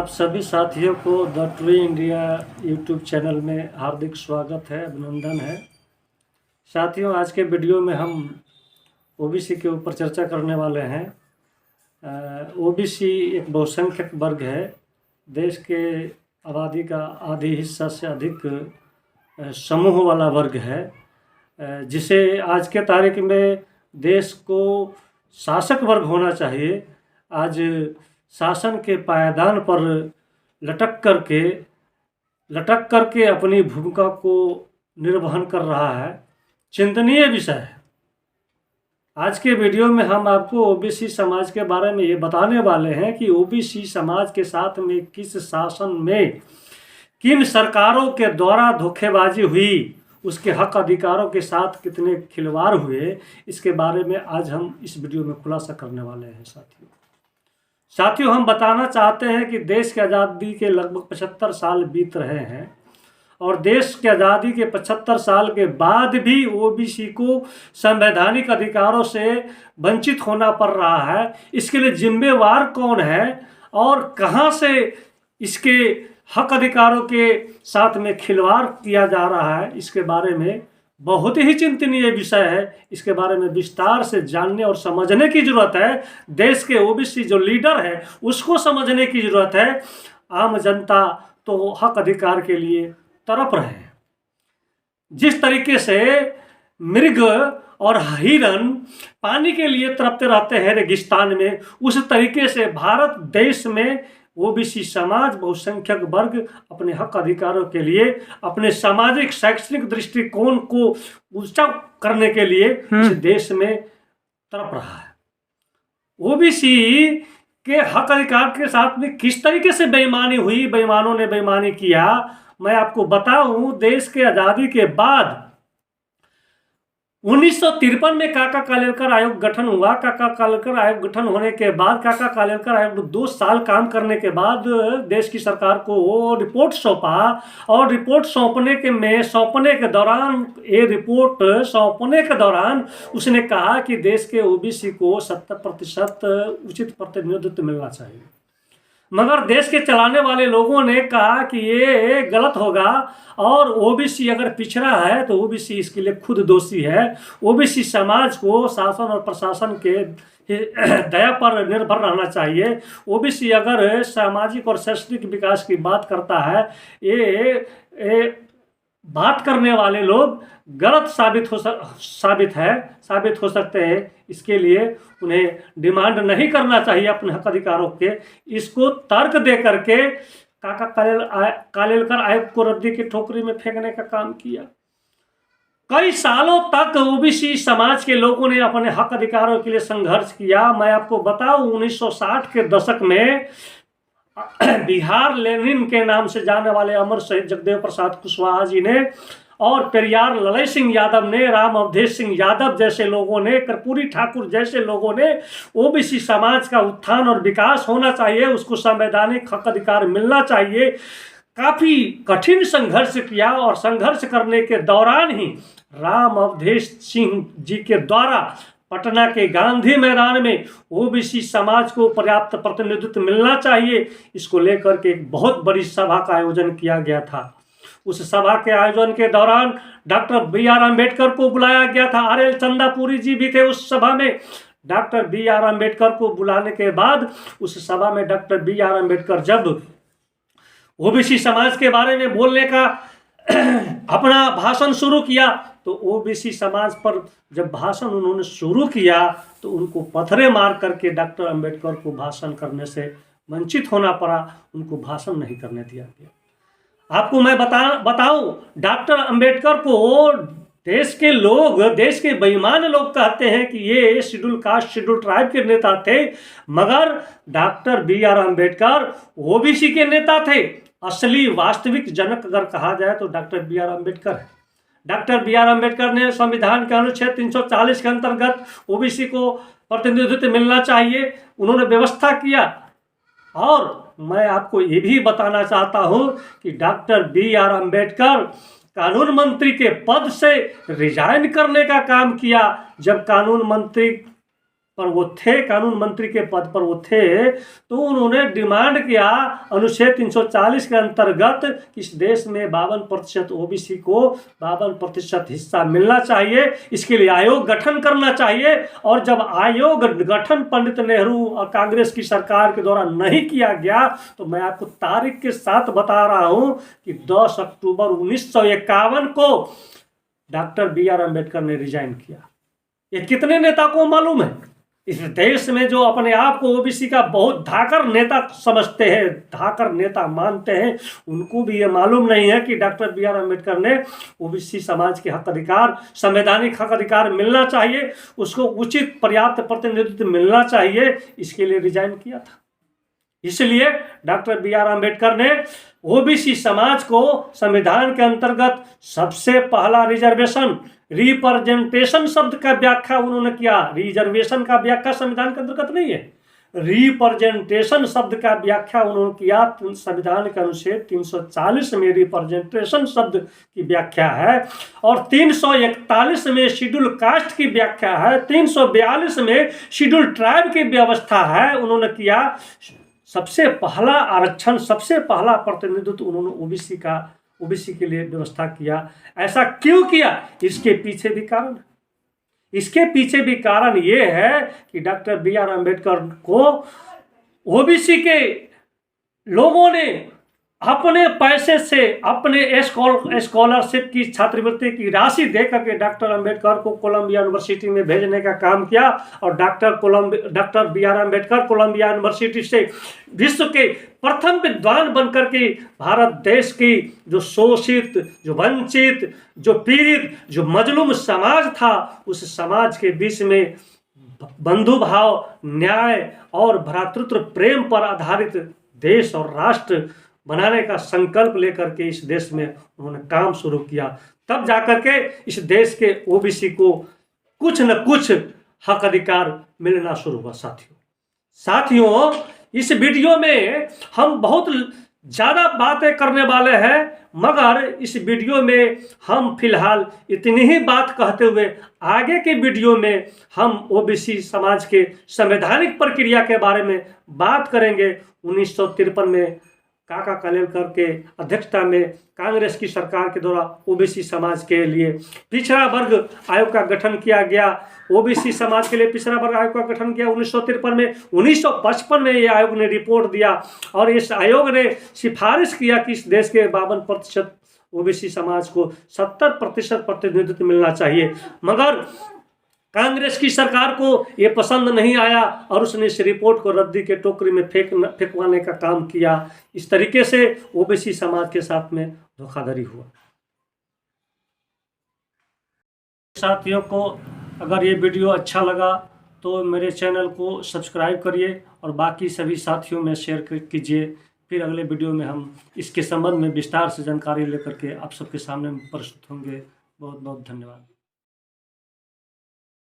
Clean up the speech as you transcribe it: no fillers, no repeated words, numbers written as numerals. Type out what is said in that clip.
आप सभी साथियों को the tree India YouTube channel में हार्दिक स्वागत है, अभिनंदन है। साथियों, आज के वीडियो में हम ओबीसी के ऊपर चर्चा करने वाले हैं। ओबीसी एक बहुसंख्यक वर्ग है। देश के आबादी का आधी हिस्सा से अधिक समूह वाला वर्ग है, जिसे आज के तारीख में देश को शासक वर्ग होना चाहिए। आज शासन के पायदान पर लटक करके अपनी भूमिका को निर्वहन कर रहा है। चिंतनीय विषय है। आज के वीडियो में हम आपको ओबीसी समाज के बारे में ये बताने वाले हैं कि ओबीसी समाज के साथ में किस शासन में किन सरकारों के द्वारा धोखेबाजी हुई, उसके हक अधिकारों के साथ कितने खिलवाड़ हुए, इसके बारे में आज हम इस वीडियो में खुलासा करने वाले हैं। साथियों, हम बताना चाहते हैं कि देश की आज़ादी के लगभग 75 साल बीत रहे हैं और देश की आज़ादी के 75 साल के बाद भी ओबीसी को संवैधानिक अधिकारों से वंचित होना पड़ रहा है। इसके लिए जिम्मेवार कौन है और कहां से इसके हक अधिकारों के साथ में खिलवाड़ किया जा रहा है, इसके बारे में बहुत ही चिंतनीय विषय है। इसके बारे में विस्तार से जानने और समझने की जरूरत है। देश के ओबीसी जो लीडर है उसको समझने की जरूरत है। आम जनता तो हक अधिकार के लिए तड़प रहे हैं। जिस तरीके से मृग और हिरन पानी के लिए तड़पते रहते हैं रेगिस्तान में, उस तरीके से भारत देश में ओबीसी समाज बहुसंख्यक वर्ग अपने हक अधिकारों के लिए, अपने सामाजिक शैक्षणिक दृष्टिकोण को ऊंचा करने के लिए इस देश में तड़प रहा है। ओबीसी के हक अधिकार के साथ में किस तरीके से बेईमानी हुई, बेईमानों ने बेईमानी किया, मैं आपको बताऊं। देश के आज़ादी के बाद 1953 में काका कालेलकर आयोग गठन हुआ। काका कालेलकर आयोग गठन होने के बाद काका कालेलकर आयोग 2 साल काम करने के बाद देश की सरकार को वो रिपोर्ट सौंपा और रिपोर्ट सौंपने के दौरान उसने कहा कि देश के ओबीसी को 70% उचित प्रतिनिधित्व मिलना चाहिए। मगर देश के चलाने वाले लोगों ने कहा कि ये गलत होगा और ओबीसी अगर पिछड़ा है तो ओबीसी इसके लिए खुद दोषी है। ओबीसी समाज को शासन और प्रशासन के दया पर निर्भर रहना चाहिए। ओबीसी अगर सामाजिक और शैक्षणिक विकास की बात करता है, ये बात करने वाले लोग गलत साबित हो सकते हैं। इसके लिए उन्हें डिमांड नहीं करना चाहिए अपने हक अधिकारों के। इसको तर्क दे करके काका कालेलकर आयोग को रद्दी की ठोकरी में फेंकने का काम किया। कई सालों तक ओबीसी समाज के लोगों ने अपने हक अधिकारों के लिए संघर्ष किया। मैं आपको बताऊं, 1960 के दशक में बिहार लेनिन के नाम से जाने वाले अमर शहीद जगदेव प्रसाद कुशवाहा जी ने और पेरियार ललई सिंह यादव ने, राम अवधेश सिंह यादव जैसे लोगों ने, कर्पूरी ठाकुर जैसे लोगों ने ओबीसी समाज का उत्थान और विकास होना चाहिए, उसको संवैधानिक हक अधिकार मिलना चाहिए, काफ़ी कठिन संघर्ष किया। और संघर्ष करने के दौरान ही राम अवधेश सिंह जी के द्वारा पटना के गांधी मैदान में ओबीसी समाज को पर्याप्त प्रतिनिधित्व मिलना चाहिए, इसको लेकर के एक बहुत बड़ी सभा का आयोजन किया गया था। उस सभा के आयोजन के दौरान डॉक्टर BR अम्बेडकर को बुलाया गया था। RL चंदापुरी जी भी थे उस सभा में। डॉक्टर BR अम्बेडकर को बुलाने के बाद उस सभा में डॉक्टर BR अम्बेडकर जब ओबीसी समाज के बारे में बोलने का अपना भाषण शुरू किया, तो ओबीसी समाज पर जब भाषण उन्होंने शुरू किया तो उनको पत्थरे मार करके डॉक्टर अम्बेडकर को भाषण करने से वंचित होना पड़ा। उनको भाषण नहीं करने दिया गया। आपको मैं बताऊं, डॉक्टर अम्बेडकर को देश के बेईमान लोग कहते हैं कि ये शेड्यूल कास्ट शेड्यूल ट्राइब के नेता थे, मगर डॉक्टर BR अम्बेडकर ओबीसी के नेता थे। असली वास्तविक जनक अगर कहा जाए तो डॉक्टर BR अम्बेडकर है। डॉक्टर BR अम्बेडकर ने संविधान के अनुच्छेद 340 के अंतर्गत ओबीसी को प्रतिनिधित्व मिलना चाहिए, उन्होंने व्यवस्था किया। और मैं आपको ये भी बताना चाहता हूं कि डॉक्टर BR अम्बेडकर कानून मंत्री के पद से रिजाइन करने का काम किया। जब कानून मंत्री पर वो थे, कानून मंत्री के पद पर वो थे, तो उन्होंने डिमांड किया अनुच्छेद 340 के अंतर्गत इस देश में 52% ओबीसी को 52% हिस्सा मिलना चाहिए। इसके लिए आयोग गठन करना चाहिए। और जब आयोग गठन पंडित नेहरू और कांग्रेस की सरकार के द्वारा नहीं किया गया, तो मैं आपको तारीख के साथ बता रहा हूं कि 10 अक्टूबर 1951 को डॉक्टर BR अम्बेडकर ने रिजाइन किया। ये कितने नेता को मालूम है? इस देश में जो अपने आप को ओबीसी का बहुत धाकर नेता समझते हैं, धाकर नेता मानते हैं, उनको भी ये मालूम नहीं है कि डॉक्टर BR अम्बेडकर ने ओबीसी समाज के हक अधिकार, संवैधानिक हक अधिकार मिलना चाहिए, उसको उचित पर्याप्त प्रतिनिधित्व मिलना चाहिए, इसके लिए रिजाइन किया था। इसलिए डॉक्टर BR अम्बेडकर ने ओबीसी समाज को संविधान के अंतर्गत सबसे पहला रिजर्वेशन, रिप्रेजेंटेशन शब्द का व्याख्या उन्होंने किया। रिजर्वेशन का व्याख्या संविधान के अंतर्गत नहीं है, रिप्रेजेंटेशन शब्द का व्याख्या उन्होंने किया। संविधान के अनुच्छेद 340 में रिप्रेजेंटेशन शब्द की व्याख्या है, और 341 में शेड्यूल कास्ट की व्याख्या है, 342 में शेड्यूल ट्राइब की व्यवस्था है। उन्होंने किया सबसे पहला आरक्षण, सबसे पहला प्रतिनिधित्व उन्होंने ओबीसी के लिए व्यवस्था किया। ऐसा क्यों किया? इसके पीछे भी कारण है। इसके पीछे भी कारण ये है कि डॉक्टर BR अम्बेडकर को ओबीसी के लोगों ने अपने पैसे से, अपने स्कॉलरशिप की, छात्रवृत्ति की राशि देकर के डॉक्टर अम्बेडकर को कोलंबिया यूनिवर्सिटी में भेजने का काम किया। और doctor BR Ambedkar Columbia University से विश्व के प्रथम विद्वान बनकर के भारत देश की जो शोषित, जो वंचित, जो पीड़ित, जो मजलूम समाज था, उस समाज के बीच में बंधु भाव, न्याय और भ्रातृत्व प्रेम पर आधारित देश और राष्ट्र बनाने का संकल्प लेकर के इस देश में उन्होंने काम शुरू किया। तब जाकर के इस देश के ओबीसी को कुछ न कुछ हक अधिकार मिलना शुरू हुआ। साथियों, इस वीडियो में हम बहुत ज़्यादा बातें करने वाले हैं, मगर इस वीडियो में हम फिलहाल इतनी ही बात कहते हुए आगे के वीडियो में हम ओबीसी समाज के संवैधानिक प्रक्रिया के बारे में बात करेंगे। 1953 में काका कालेलकर के अध्यक्षता में कांग्रेस की सरकार के द्वारा ओबीसी समाज के लिए पिछड़ा वर्ग आयोग का गठन किया गया। ओबीसी समाज के लिए पिछड़ा वर्ग आयोग का गठन किया 1953 में। 1955 में यह आयोग ने रिपोर्ट दिया और इस आयोग ने सिफारिश किया कि इस देश के 52% ओबीसी समाज को 70% प्रतिनिधित्व मिलना चाहिए, मगर कांग्रेस की सरकार को ये पसंद नहीं आया और उसने इस रिपोर्ट को रद्दी के टोकरी में फेंकवाने का काम किया। इस तरीके से ओबीसी समाज के साथ में धोखाधड़ी हुआ। साथियों को अगर ये वीडियो अच्छा लगा तो मेरे चैनल को सब्सक्राइब करिए और बाकी सभी साथियों में शेयर कीजिए। फिर अगले वीडियो में हम इसके संबंध में विस्तार से जानकारी लेकर के आप सबके सामने प्रस्तुत होंगे। बहुत बहुत धन्यवाद।